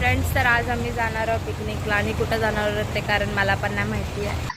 Friends, तर आज आम्ही जाणार आहोत पिकनिकला आणि कुठं जाणार आहोत ते कारण मला पण नाही माहिती आहे.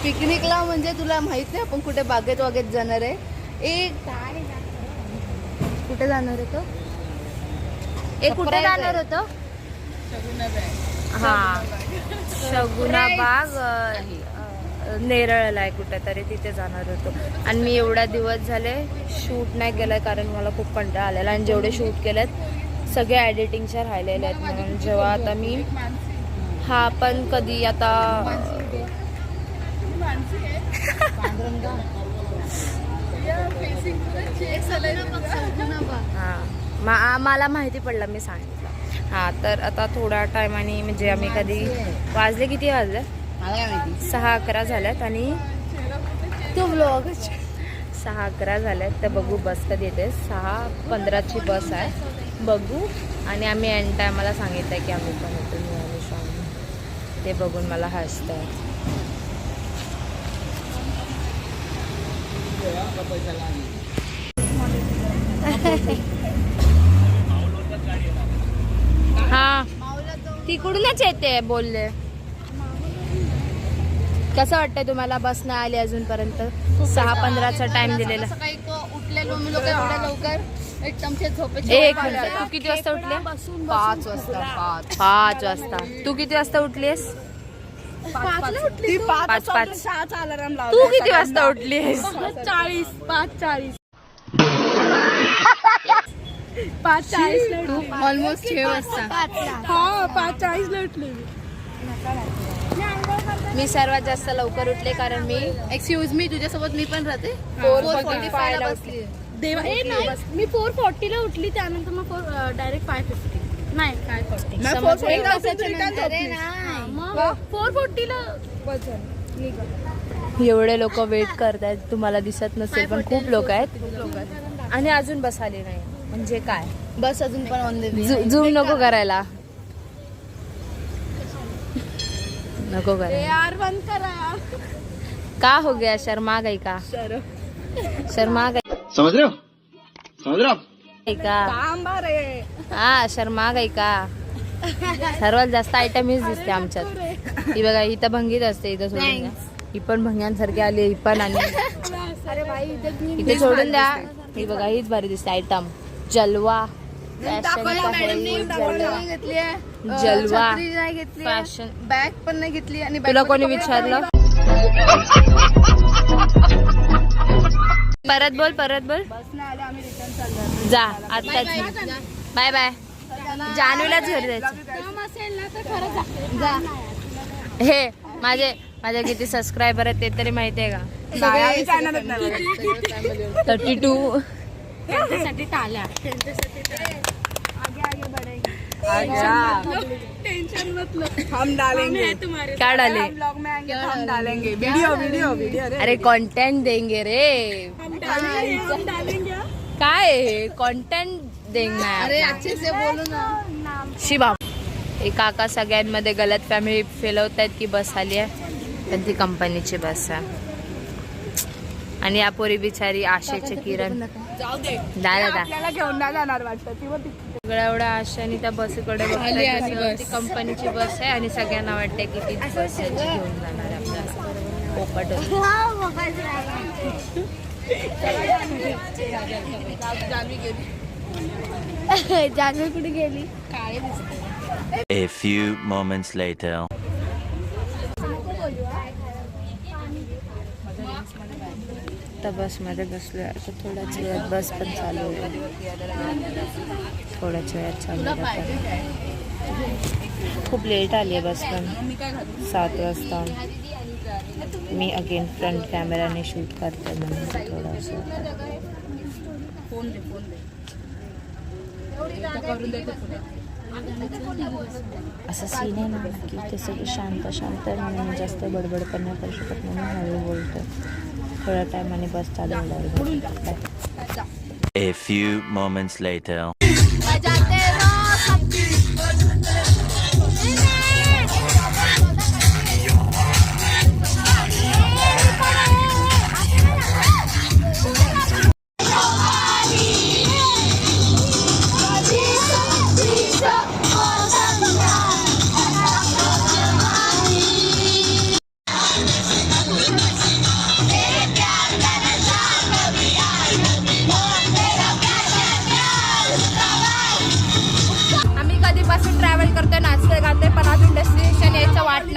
पिकनिकला म्हणजे तुला माहित नाही आपण कुठे बागेत वगैरे जाणार आहे. कुठे जाणार होतो? कुठे जाणार होतो? हा, शगुना बाग नेरळला आहे कुठेतरी, तिथे जाणार होतो. आणि मी एवढा दिवस झाले शूट नाही केलंय कारण मला खूप कंटाळा आलेला. आणि जेवढे शूट केलेत सगळे एडिटिंगच्या राहिलेले आहेत. म्हणून जेव्हा आता मी हा पण कधी आता मला माहिती पडलं, मी सांगितलं. हा, तर आता थोड्या टायमाने म्हणजे आम्ही कधी वाजले, किती वाजले? 6-11 झाल्यात आणि तो व्लॉग 6-11 झाल्यात. तर बघू बस कधी येते. 6:15ची बस आहे, बघू. आणि आम्ही एंड टायमाला सांगितलं की आम्ही पण येतो, मी आणि स्वामी. ते बघून मला हसतात. हा, तिकडूनच येते बोलले. कसं वाटतंय तुम्हाला? बस नाही आली अजूनपर्यंत. 6:15चा टाइम दिलेला. सकाळी उठलेलो मी लोक एवढ्या लवकर, एकदम झोपेची. एक मिनिट, तू किती वाजता उठले? 5 वाजता. 5 वाजता. तू किती वाजता उठलीस? 5:05. तू किती वाजता उठलीस? 5:40. ऑलमोस्ट 6 वाजता. हा, 5:40ला उठले मी सर्वात जास्त लवकर उठले कारण मी एक्सक्यूज मी, तुझ्यासोबत मी पण राहते. 4:45 ला उठली. देवा. मी 4:40ला उठली, त्यानंतर मग डायरेक्ट 5:50. नाही, 5:40. 4:40ला एवढे लोक वेट करतायत, तुम्हाला दिसत नसेल पण खूप लोक आहेत. आणि अजून बस आली नाही म्हणजे काय? बस अजून पण ऑन द वे. झूम नको करायला, नको करायला. यार बंद करा. का हो गया? शर्मा गई का? शर्मा गई, समझ रहे हो का? हा, शर्मा गई का? सर्वात जास्त आयटम हीच दिसते आमच्यात. ही बघा, ही तर भंगीत असते. इथं सोडून द्या, ही पण भंग्यांसारखी आली. ही पण आणि इथे सोडून द्या. ही बघा, हीच भारी दिसते आयटम. जलवा फॅशन जलवा फॅशन. बॅग पण नाही घेतली. आणि तुला कोणी विचारलं? परत बोल. आम्ही रिटर्न चाललो. जा आत्ताच. Bye bye. जानूलाच घरी जायचं. हे माझे किती सबस्क्रायबर आहेत ते तरी माहिती आहे का? 32. त्यांच्यासाठी टाळ्या. टेंशन मतलब हम डालेंगे. क्या डाले? ब्लॉग में आएंगे तो हम डालेंगे वीडियो. अरे कंटेंट देंगे रे. हम डालेंगे. काय कंटेंट देंगे? अरे अच्छे से बोलू ना. शिवा, हे काका सगळ्यांमध्ये गलत फॅमिली फैलवत आहेत की बस आली आहे, पण ती कंपनीची बस आहे. आणि या पोरी बिचारी आशेचे किरण दादा घेऊन नाही जाणार वाटतं. सगळ्या एवढ्या आशाने त्या बसकडे बघतात. ती कंपनीची बस आहे आणि सगळ्यांना वाटते की ती बस यांची घेऊन जाणार आहे आपल्याला. पोपट जानवी कुठे गेली? A few moments later. आता बसमध्ये बसलोय. आता थोड्याच वेळात बस पण चालू होईल. थोड्याच वेळात चालू होईल. खूप लेट आली आहे बस पण. 7 वाजता. मी अगेन फ्रंट कॅमेराने शूट करते म्हणून थोडंसं असं सीन आहे ना की ते सगळे शांत म्हणून जास्त बडबड पण नाही करू शकत म्हणून हळू बोलतो. थोड्या टायमाने बस चालू होणार. A few moments later.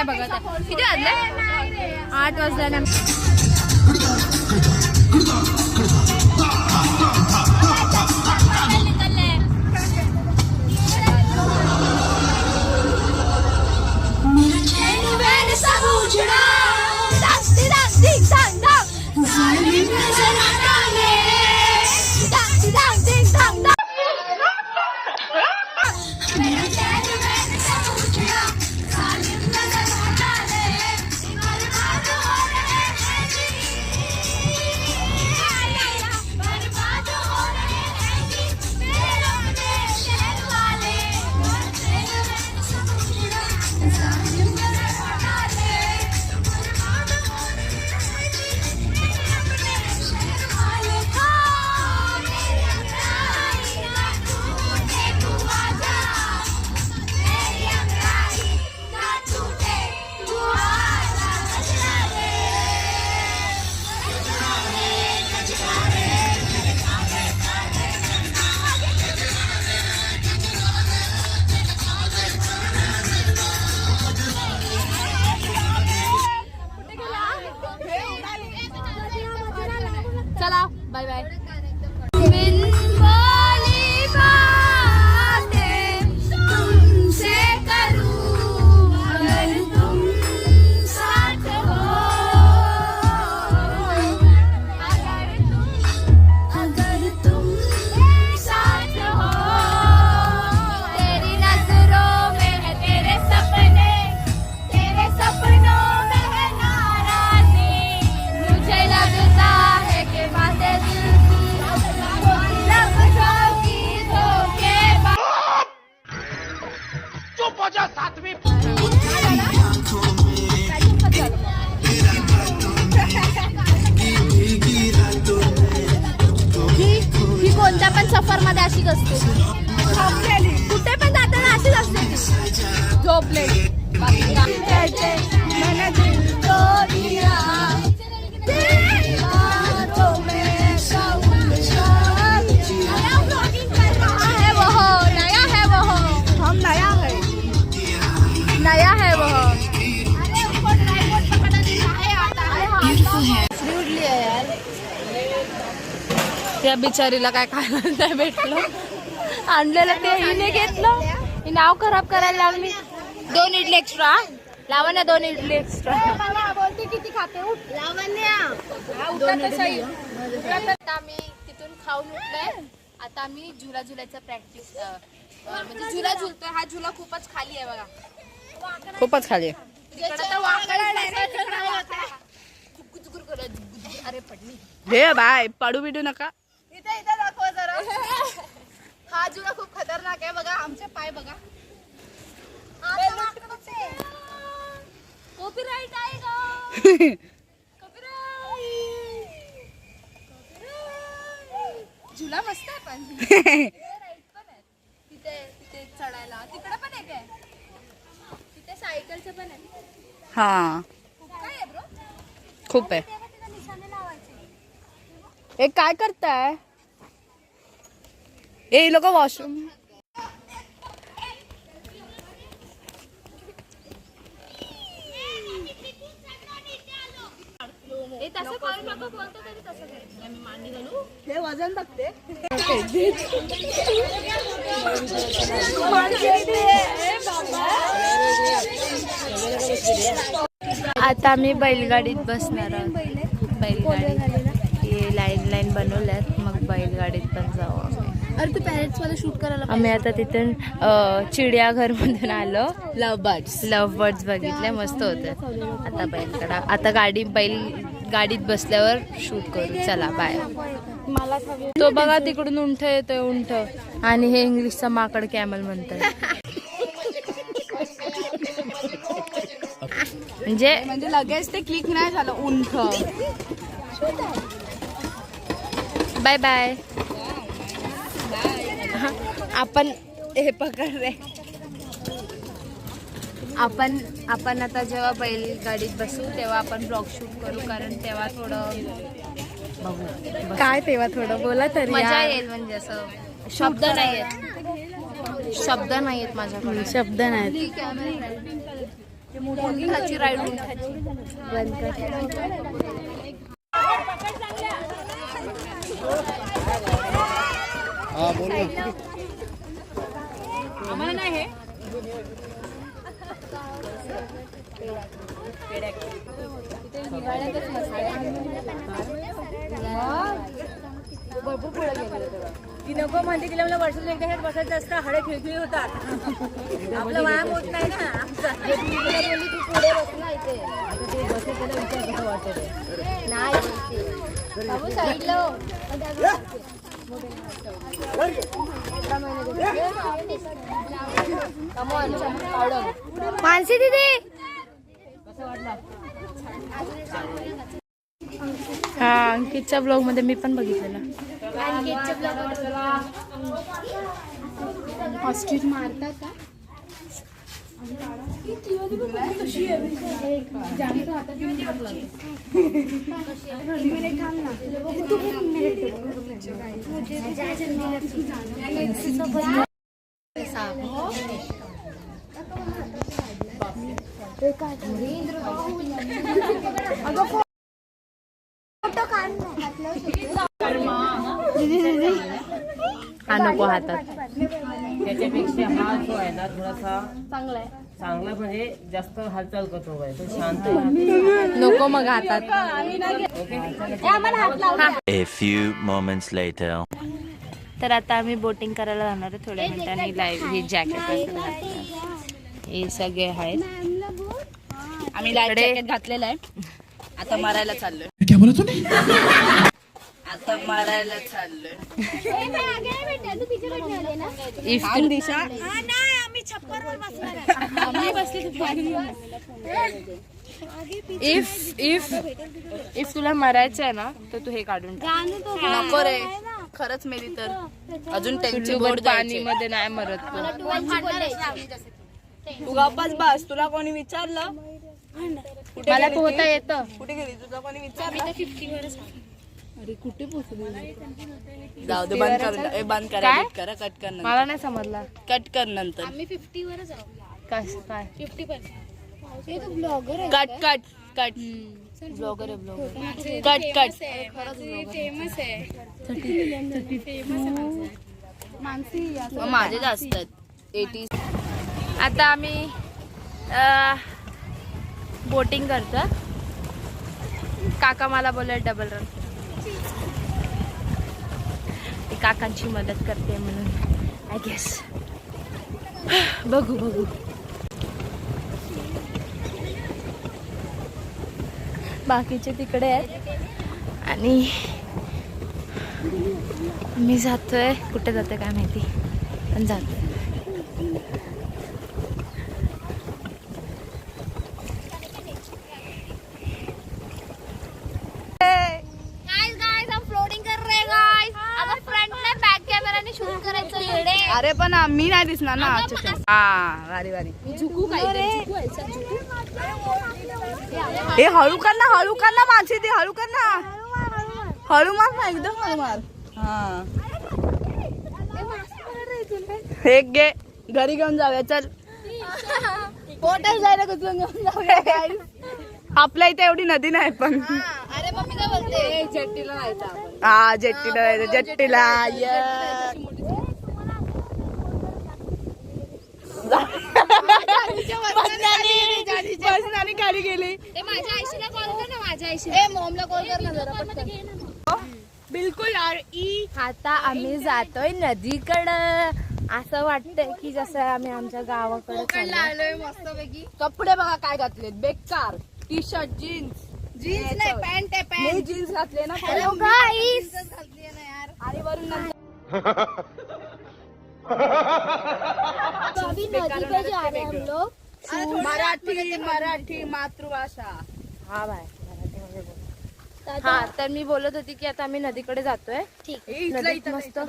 नाही बघत आहे. किती वाजले? 8 वाजले. चला बाय बाय. ही कोणत्या पण सफर मध्ये अशीच असते. कुठे पण जाताना अशीच असते ती. झोपलेली. नया है वो. उडली आहे यार. त्या बिचारीला काय खायला नाही भेटलं. आणलेलं ते हिने घेतलं. ही नाव खराब करायला लागली. 2 इडली एक्स्ट्रा. लावण्या 2 इडली एक्स्ट्रा. बोलते किती खाते उठ. आता आम्ही तिथून खाऊन उठलोय. आता आम्ही झुला झुलायचा प्रॅक्टिस म्हणजे झुला झुलतोय. हा झुला खूपच खाली आहे बघा. खूपच खाली. अरे पडली. हे बाय पडू बिडू नका. इथे दाखव जरा. हा जुना खूप खतरनाक आहे बघा. आमचे पाय बघा. कॉपीराइट आहे का? झुला मस्त आहे पण. तिथे तिथे चढायला तिकडे पण आहे काय? तिथे सायकलचं पण आहे. हा काय आहे ब्रो? खूप आहे. ए काय करताय? ए लोक वॉशरूम. तसं करू नको बोलतो तरी तसं कर. आम्ही मांडी घालू. हे वजन बघते. आता आम्ही बैलगाडीत बसणार आहोत. बैलगाडी हे लाईन बनवल्यात. मग बैलगाडीत पण जाऊ आम्ही. अरे तू पॅरेंट्स मला शूट करायला. आम्ही आता तिथून चिडियाघर मधून आलो. लव बर्ड्स बघितले. मस्त होते. आता बैलगाडा. आता बैलगाडीत बसल्यावर शूट करू. चला बाय. तो बघा तिकडून उंट येतोय. उंट. आणि हे इंग्लिशचा माकड कॅमल म्हणतात. म्हणजे लगेच ते क्लिक नाही झालं. उंट. Bye bye. आपण हे पकड रे. आपण आता जेव्हा बैलगाडीत बसू तेव्हा आपण ब्लॉग शूट करू. कारण तेव्हा थोडं बघू. काय तेव्हा थोडं बोला तरी. मजा येईल. म्हणजे असं शब्द नाही आहेत माझ्याकडे. शब्द नाहीत. उंटाची राईड हा बोल ना. ती नको म्हणते तिला मला वर्षातून एकदा हे बसायचं असतं हाडे खिळखिळी होतात आपला व्यायाम होत नाही ना आमचा बोलली तू पुढे बस ना इथे नाही साईडला मानसी दीदी हा अंकितच्या ब्लॉग मध्ये मी पण बघितलेला. ऑस्ट्रिच मारतात का हा नको हातात त्याच्यापेक्षा हा जो आहे ना थोडासा चांगला म्हणजे जास्त हालचाल करतो बाई तो शांत आहे. नको मग हातात. A few moments later. तर आता आम्ही बोटिंग करायला जाणार आहे थोड्या मिनिटांनी. लाईव्ह हे जॅकेट हे सगळे आहेत. आम्ही लाईफ जॅकेट घातलेलं आहे. आता मारायला चाललोय. आता मारायला चाललोय. इफ तुला मरायचं आहे ना तर तू हे काढून टाक. नको रे खरंच मेली तर अजून त्यांची बोट बोट पाणी मध्ये नाही मरत तू. तू गप्पाच बस. तुला कोणी विचारलं मला पोहता येतं. कुठे गेली? तुला कोणी विचारलं? जाऊ दे बंद कर. बंद करा. काय? करा कट कर नंतर. मला नाही समजला कट कर नंतर. आम्ही 50 वरच आहोत. काय 50%. हे तो ब्लॉगर आहे कट कट कट. ब्लॉगर आहे ब्लॉगर. Cut cut. फेमस आहे. मग माझे जास्त आहेत 80. आता आम्ही बोटिंग करतो. काका मला बोलले डबल रन. ती काकांची मदत करते म्हणून आय गेस. बघू बाकीचे तिकडे आहेत आणि मी जातोय. कुठे जातोय काय माहिती पण जातोय. अरे पण मी नाही दिसणार ना. हा वारी वारी. हे हळू कर ना माणसे. ते हळू कर ना. हळू मार ना एकदम हळू मार. हा हे घे घरी घेऊन जाऊया. चल पोटात जायला कुठून घेऊन जाऊया. आपल्या इथे एवढी नदी नाही पण. अरे मग मी काय बोलते जेट्टीला जायचं. हा जेट्टीला जायचं. जेट्टीला बसनाने खाली गेली. ते माझ्या आईशीला कॉल कर ना. माझ्या आईशीला मॉमला कॉल कर ना जरा पटकन. बिलकुल यार. आता आम्ही जातोय नदीकडं. असं वाटतंय की जसं आम्ही आमच्या गावाकडे चाललोय. आलोय मस्तपैकी. कपडे बघा काय घातलेत बेकार. T shirt jeans. जीन्स नाही पॅन्ट आहे. पॅन्ट जीन्स घातले ना. Hello guys. आणि वरून अभी नदी पे जा रहे हैं हम लोग. मराठी मातृभाषा. हा बाय मराठीमध्ये बोल. हा तर मी बोलत होती की आता आम्ही नदीकडे जातोय. नदीत मस्त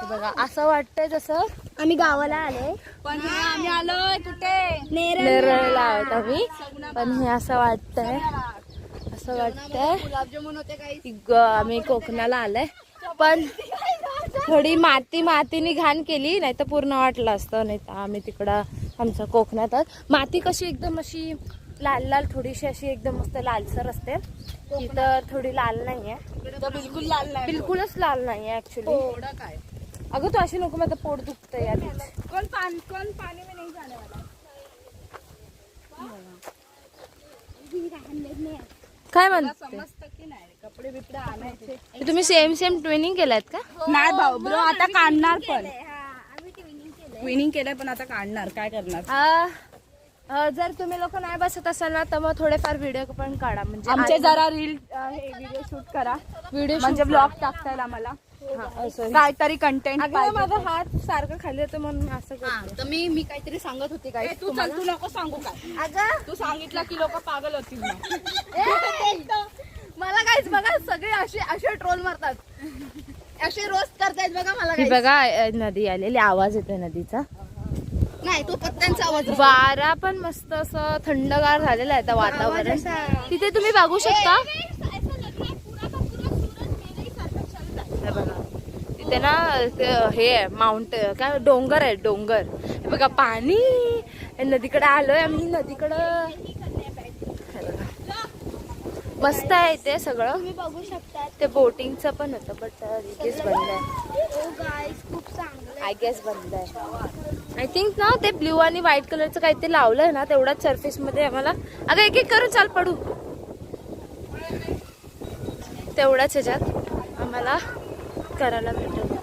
बघा असं वाटतंय जसं आम्ही गावाला आले. पण आम्ही आलोय कुठे? नेरळला आहोत आम्ही. पण हे असं वाटतंय गुलाबजामुन होते काही. की आम्ही कोकणाला आलोय. पण थोडी मातीने घाण केली, नाही तर पूर्ण वाटलं असतं. नाही तर आम्ही तिकडं आमच्या कोकणातच माती कशी एकदम अशी लाल लाल थोडीशी अशी एकदम मस्त लालसर असते. ती तर थोडी लाल नाहीये, बिलकुल लाल नाही. बिलकुलच लाल नाहीये ऍक्च्युली. थोडं काय अगं तू अशी नको, माझं पोट दुखतंय यार. कोण पाणी में नहीं जाने वाला. काय म्हणते समजतं की नाही कपडे बिपडे आणायचे. तुम्ही सेम ट्विनिंग केलात का? नाही भाऊ ब्रो आता काढणार पण. ट्विनिंग केलंय पण आता काढणार. काय करणार. जर तुम्ही लोक नाही बसत असाल ना तर मग थोडेफार व्हिडिओ पण काढा. म्हणजे आमचे जरा रील व्हिडिओ शूट करा. व्हिडिओ म्हणजे ब्लॉग टाकता येईल आम्हाला. काहीतरी कंटेंट माझा हात सारखं खाली येतो म्हणून असं करते. तर मी काहीतरी सांगत होते काय. तू नको सांगू काय. तू सांगितलं की लोक पागल होतील ना. मला काहीच बघा सगळे असे ट्रोल मारतात, असे रोस्ट करतायत बघा मला. ही बघा नदी आलेली, आवाज येतोय नदीचा. नाही तो पत्त्यांचा आवाज. वारा पण मस्त असं थंडगार झालेलं आहे आता वातावरण. तिथे तुम्ही बघू शकता. हे बघा तिथे ना हे आहे माउंट काय डोंगर आहे, डोंगर. हे बघा पाणी. नदीकडे आलोय आम्ही, नदीकडं. मस्त आहे इथे सगळं. तुम्ही बघू शकता. ते बोटिंगचं पण होतं बट गेस बंद आहे. ओ गाईस खूप चांगलं. आय गेस बंद आहे. आय थिंक ना ते ब्ल्यू आणि व्हाईट कलरचं काहीतरी लावलंय ना, तेवढाच सरफेस मध्ये आम्हाला. अगं एक एक करून चाल पडू. तेवढाच ह्याच्यात आम्हाला करायला भेटेल.